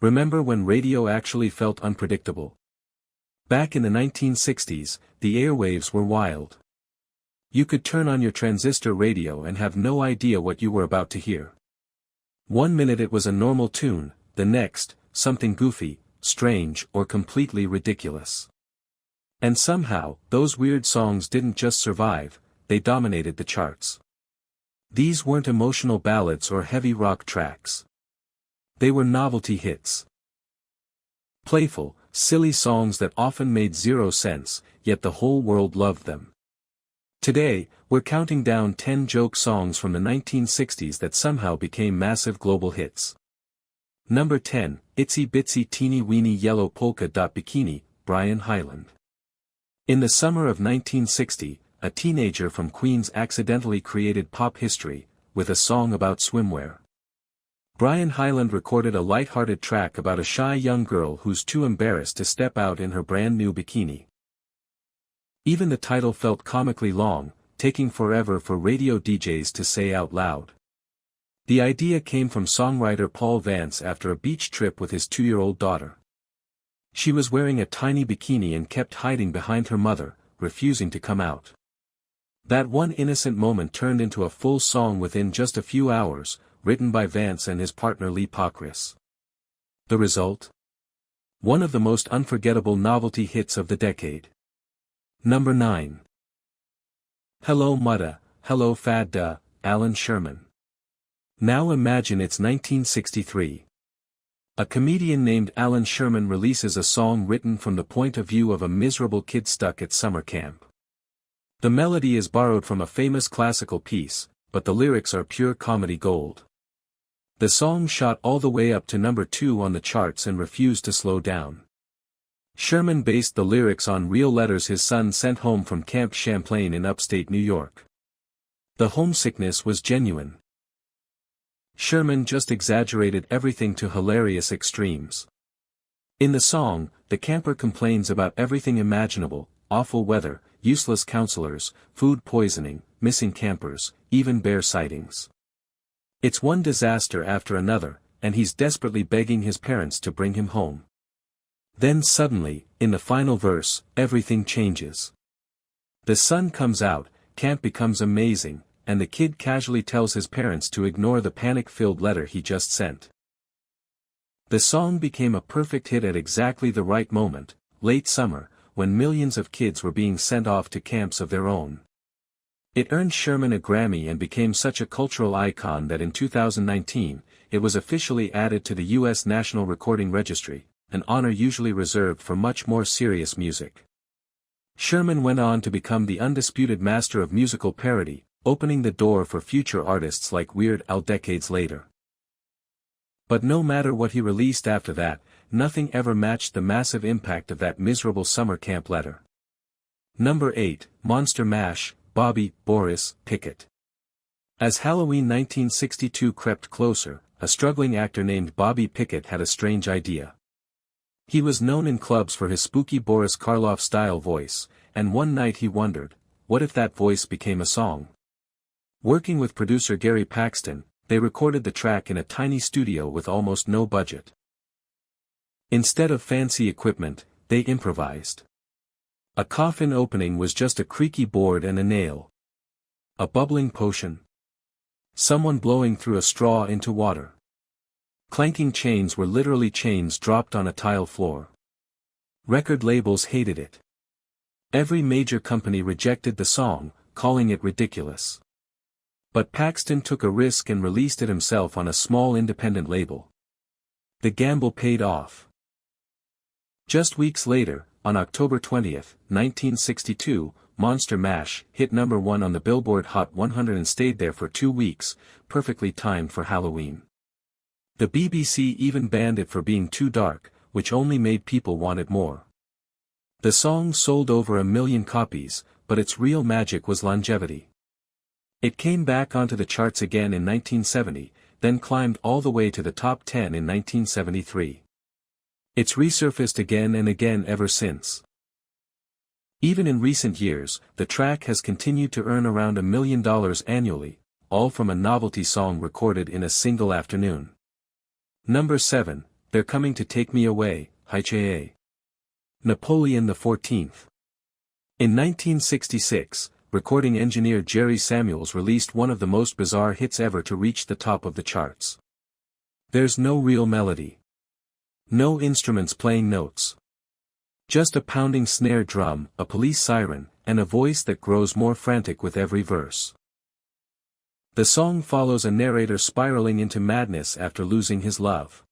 Remember when radio actually felt unpredictable? Back in the 1960s, the airwaves were wild. You could turn on your transistor radio and have no idea what you were about to hear. One minute it was a normal tune, the next, something goofy, strange, or completely ridiculous. And somehow, those weird songs didn't just survive, they dominated the charts. These weren't emotional ballads or heavy rock tracks. They were novelty hits. Playful, silly songs that often made zero sense, yet the whole world loved them. Today, we're counting down 10 joke songs from the 1960s that somehow became massive global hits. Number 10, Itsy Bitsy Teeny Weeny Yellow Polka Dot Bikini, Brian Hyland. In the summer of 1960, a teenager from Queens accidentally created pop history, with a song about swimwear. Brian Hyland recorded a light-hearted track about a shy young girl who's too embarrassed to step out in her brand new bikini. Even the title felt comically long, taking forever for radio DJs to say out loud. The idea came from songwriter Paul Vance after a beach trip with his 2-year-old daughter. She was wearing a tiny bikini and kept hiding behind her mother, refusing to come out. That one innocent moment turned into a full song within just a few hours, written by Vance and his partner Lee Pockris. The result? One of the most unforgettable novelty hits of the decade. Number 9. Hello Mutta, Hello Fadda, Alan Sherman. Now imagine it's 1963. A comedian named Alan Sherman releases a song written from the point of view of a miserable kid stuck at summer camp. The melody is borrowed from a famous classical piece, but the lyrics are pure comedy gold. The song shot all the way up to number 2 on the charts and refused to slow down. Sherman based the lyrics on real letters his son sent home from Camp Champlain in upstate New York. The homesickness was genuine. Sherman just exaggerated everything to hilarious extremes. In the song, the camper complains about everything imaginable: awful weather, useless counselors, food poisoning, missing campers, even bear sightings. It's one disaster after another, and he's desperately begging his parents to bring him home. Then suddenly, in the final verse, everything changes. The sun comes out, camp becomes amazing, and the kid casually tells his parents to ignore the panic-filled letter he just sent. The song became a perfect hit at exactly the right moment, late summer, when millions of kids were being sent off to camps of their own. It earned Sherman a Grammy and became such a cultural icon that in 2019, it was officially added to the U.S. National Recording Registry, an honor usually reserved for much more serious music. Sherman went on to become the undisputed master of musical parody, opening the door for future artists like Weird Al decades later. But no matter what he released after that, nothing ever matched the massive impact of that miserable summer camp letter. Number 8, Monster Mash, Bobby Boris Pickett. As Halloween 1962 crept closer, a struggling actor named Bobby Pickett had a strange idea. He was known in clubs for his spooky Boris Karloff-style voice, and one night he wondered, what if that voice became a song? Working with producer Gary Paxton, they recorded the track in a tiny studio with almost no budget. Instead of fancy equipment, they improvised. A coffin opening was just a creaky board and a nail. A bubbling potion. Someone blowing through a straw into water. Clanking chains were literally chains dropped on a tile floor. Record labels hated it. Every major company rejected the song, calling it ridiculous. But Paxton took a risk and released it himself on a small independent label. The gamble paid off. Just weeks later, on October 20, 1962, Monster Mash hit number 1 on the Billboard Hot 100 and stayed there for 2 weeks, perfectly timed for Halloween. The BBC even banned it for being too dark, which only made people want it more. The song sold over 1 million copies, but its real magic was longevity. It came back onto the charts again in 1970, then climbed all the way to the top 10 in 1973. It's resurfaced again and again ever since. Even in recent years, the track has continued to earn around $1 million annually, all from a novelty song recorded in a single afternoon. Number 7, they're coming to take me away, Hicha. Napoleon XIV. In 1966, recording engineer Jerry Samuels released one of the most bizarre hits ever to reach the top of the charts. There's no real melody. No instruments playing notes. Just a pounding snare drum, a police siren, and a voice that grows more frantic with every verse. The song follows a narrator spiraling into madness after losing his love.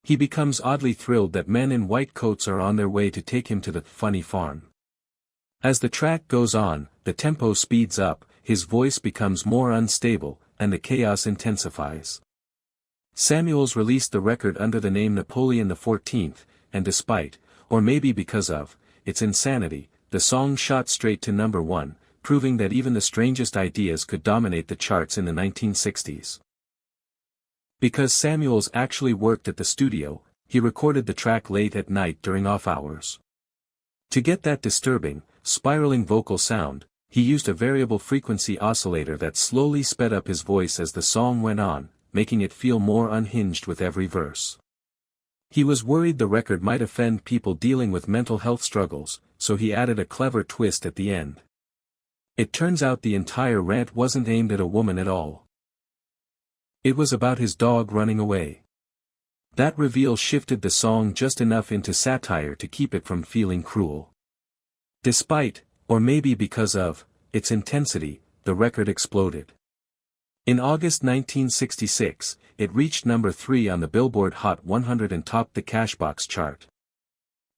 He becomes oddly thrilled that men in white coats are on their way to take him to the funny farm. As the track goes on, the tempo speeds up, his voice becomes more unstable, and the chaos intensifies. Samuels released the record under the name Napoleon XIV, and despite, or maybe because of, its insanity, the song shot straight to number 1, proving that even the strangest ideas could dominate the charts in the 1960s. Because Samuels actually worked at the studio, he recorded the track late at night during off hours. To get that disturbing, spiraling vocal sound, he used a variable frequency oscillator that slowly sped up his voice as the song went on, making it feel more unhinged with every verse. He was worried the record might offend people dealing with mental health struggles, so he added a clever twist at the end. It turns out the entire rant wasn't aimed at a woman at all. It was about his dog running away. That reveal shifted the song just enough into satire to keep it from feeling cruel. Despite, or maybe because of, its intensity, the record exploded. In August 1966, it reached number 3 on the Billboard Hot 100 and topped the Cashbox chart.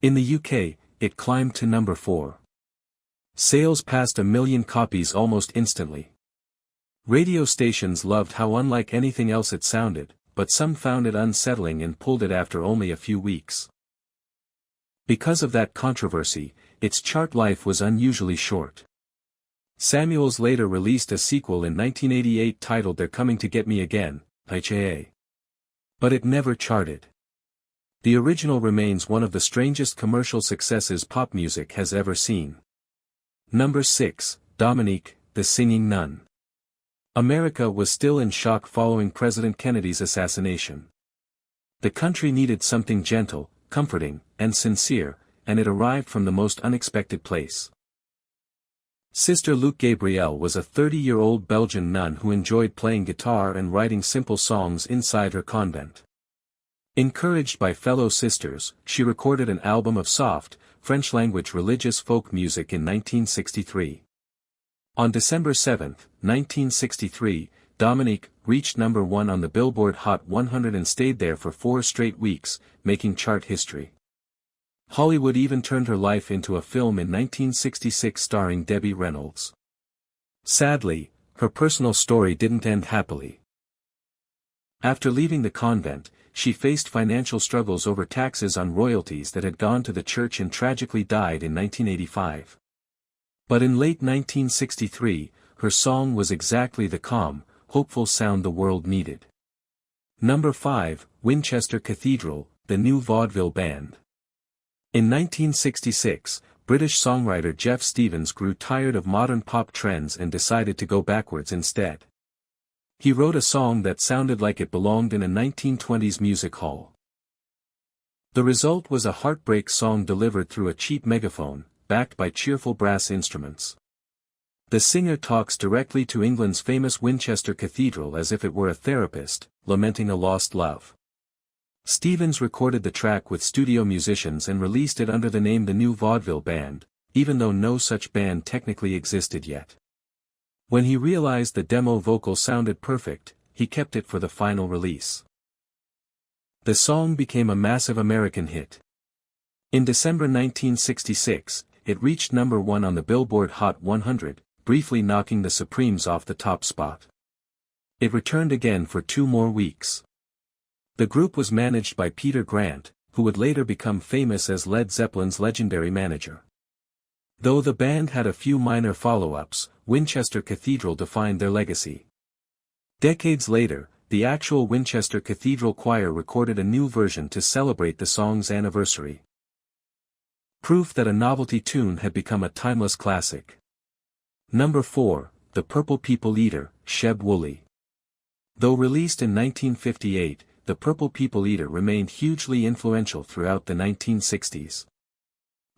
In the UK, it climbed to number 4. Sales passed 1 million copies almost instantly. Radio stations loved how unlike anything else it sounded, but some found it unsettling and pulled it after only a few weeks. Because of that controversy, its chart life was unusually short. Samuels later released a sequel in 1988 titled They're Coming to Get Me Again, Hicha. But it never charted. The original remains one of the strangest commercial successes pop music has ever seen. Number 6, Dominique, the Singing Nun. America was still in shock following President Kennedy's assassination. The country needed something gentle, comforting, and sincere, and it arrived from the most unexpected place. Sister Luc Gabrielle was a 30-year-old Belgian nun who enjoyed playing guitar and writing simple songs inside her convent. Encouraged by fellow sisters, she recorded an album of soft, French-language religious folk music in 1963. On December 7, 1963, Dominique reached number 1 on the Billboard Hot 100 and stayed there for 4 straight weeks, making chart history. Hollywood even turned her life into a film in 1966 starring Debbie Reynolds. Sadly, her personal story didn't end happily. After leaving the convent, she faced financial struggles over taxes on royalties that had gone to the church and tragically died in 1985. But in late 1963, her song was exactly the calm, hopeful sound the world needed. Number 5, Winchester Cathedral, the New Vaudeville Band. In 1966, British songwriter Jeff Stevens grew tired of modern pop trends and decided to go backwards instead. He wrote a song that sounded like it belonged in a 1920s music hall. The result was a heartbreak song delivered through a cheap megaphone, backed by cheerful brass instruments. The singer talks directly to England's famous Winchester Cathedral as if it were a therapist, lamenting a lost love. Stevens recorded the track with studio musicians and released it under the name The New Vaudeville Band, even though no such band technically existed yet. When he realized the demo vocal sounded perfect, he kept it for the final release. The song became a massive American hit. In December 1966, it reached number 1 on the Billboard Hot 100, briefly knocking the Supremes off the top spot. It returned again for 2 more weeks. The group was managed by Peter Grant, who would later become famous as Led Zeppelin's legendary manager. Though the band had a few minor follow-ups, Winchester Cathedral defined their legacy. Decades later, the actual Winchester Cathedral Choir recorded a new version to celebrate the song's anniversary. Proof that a novelty tune had become a timeless classic. Number 4, The Purple People Eater, Sheb Wooley. Though released in 1958, the Purple People Eater remained hugely influential throughout the 1960s.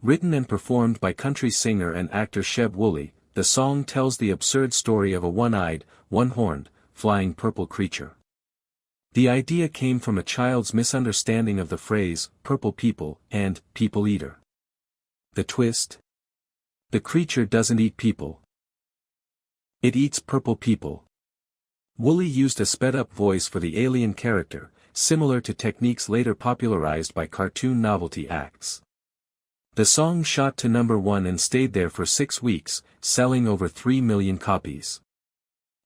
Written and performed by country singer and actor Sheb Wooley, the song tells the absurd story of a one-eyed, one-horned, flying purple creature. The idea came from a child's misunderstanding of the phrase, purple people, and people eater. The twist? The creature doesn't eat people. It eats purple people. Wooley used a sped-up voice for the alien character, similar to techniques later popularized by cartoon novelty acts. The song shot to number 1 and stayed there for 6 weeks, selling over 3 million copies.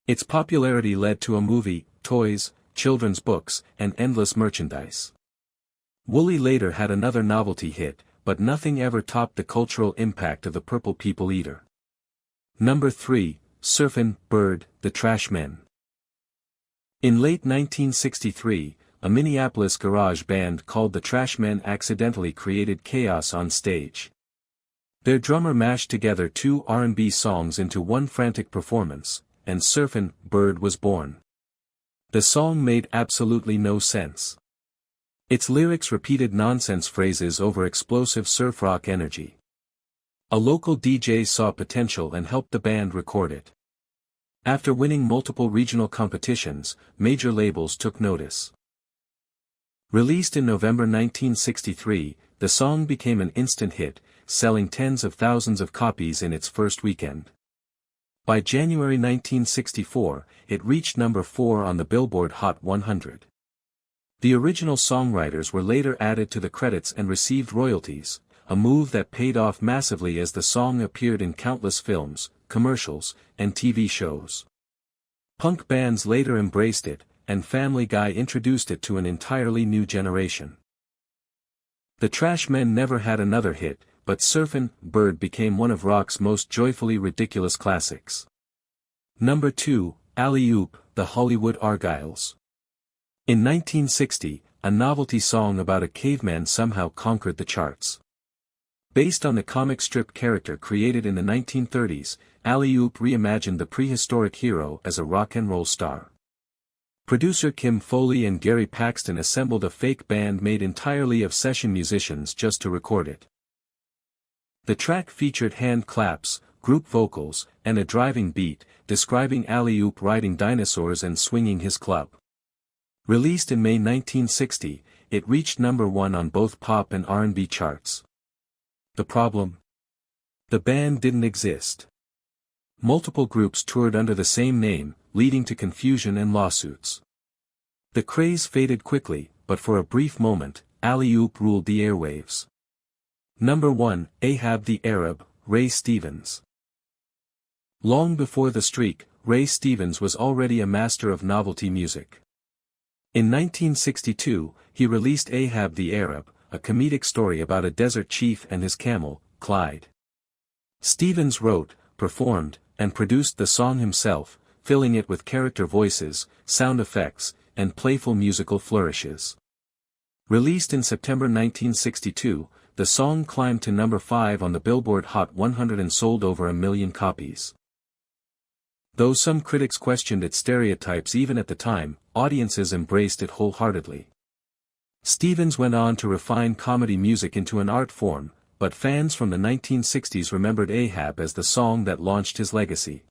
Its popularity led to a movie, toys, children's books, and endless merchandise. Wooley later had another novelty hit, but nothing ever topped the cultural impact of the Purple People Eater. Number 3, Surfin' Bird, the Trash Men. In late 1963, a Minneapolis garage band called the Trashmen accidentally created chaos on stage. Their drummer mashed together 2 R&B songs into one frantic performance, and Surfin' Bird was born. The song made absolutely no sense. Its lyrics repeated nonsense phrases over explosive surf rock energy. A local DJ saw potential and helped the band record it. After winning multiple regional competitions, major labels took notice. Released in November 1963, the song became an instant hit, selling tens of thousands of copies in its first weekend. By January 1964, it reached number 4 on the Billboard Hot 100. The original songwriters were later added to the credits and received royalties, a move that paid off massively as the song appeared in countless films, commercials, and TV shows. Punk bands later embraced it, and Family Guy introduced it to an entirely new generation. The Trashmen never had another hit, but Surfin' Bird became one of rock's most joyfully ridiculous classics. Number 2, Alley-Oop, the Hollywood Argyles. In 1960, a novelty song about a caveman somehow conquered the charts. Based on the comic strip character created in the 1930s, Alley-Oop reimagined the prehistoric hero as a rock and roll star. Producer Kim Foley and Gary Paxton assembled a fake band made entirely of session musicians just to record it. The track featured hand claps, group vocals, and a driving beat, describing Alley-Oop riding dinosaurs and swinging his club. Released in May 1960, it reached number 1 on both pop and R&B charts. The problem? The band didn't exist. Multiple groups toured under the same name, leading to confusion and lawsuits. The craze faded quickly, but for a brief moment, Alley-Oop ruled the airwaves. Number 1, Ahab the Arab, Ray Stevens. Long before the streak, Ray Stevens was already a master of novelty music. In 1962, he released Ahab the Arab, a comedic story about a desert chief and his camel, Clyde. Stevens wrote, performed, and produced the song himself, filling it with character voices, sound effects, and playful musical flourishes. Released in September 1962, the song climbed to number 5 on the Billboard Hot 100 and sold over 1 million copies. Though some critics questioned its stereotypes even at the time, audiences embraced it wholeheartedly. Stevens went on to refine comedy music into an art form, but fans from the 1960s remembered Ahab as the song that launched his legacy.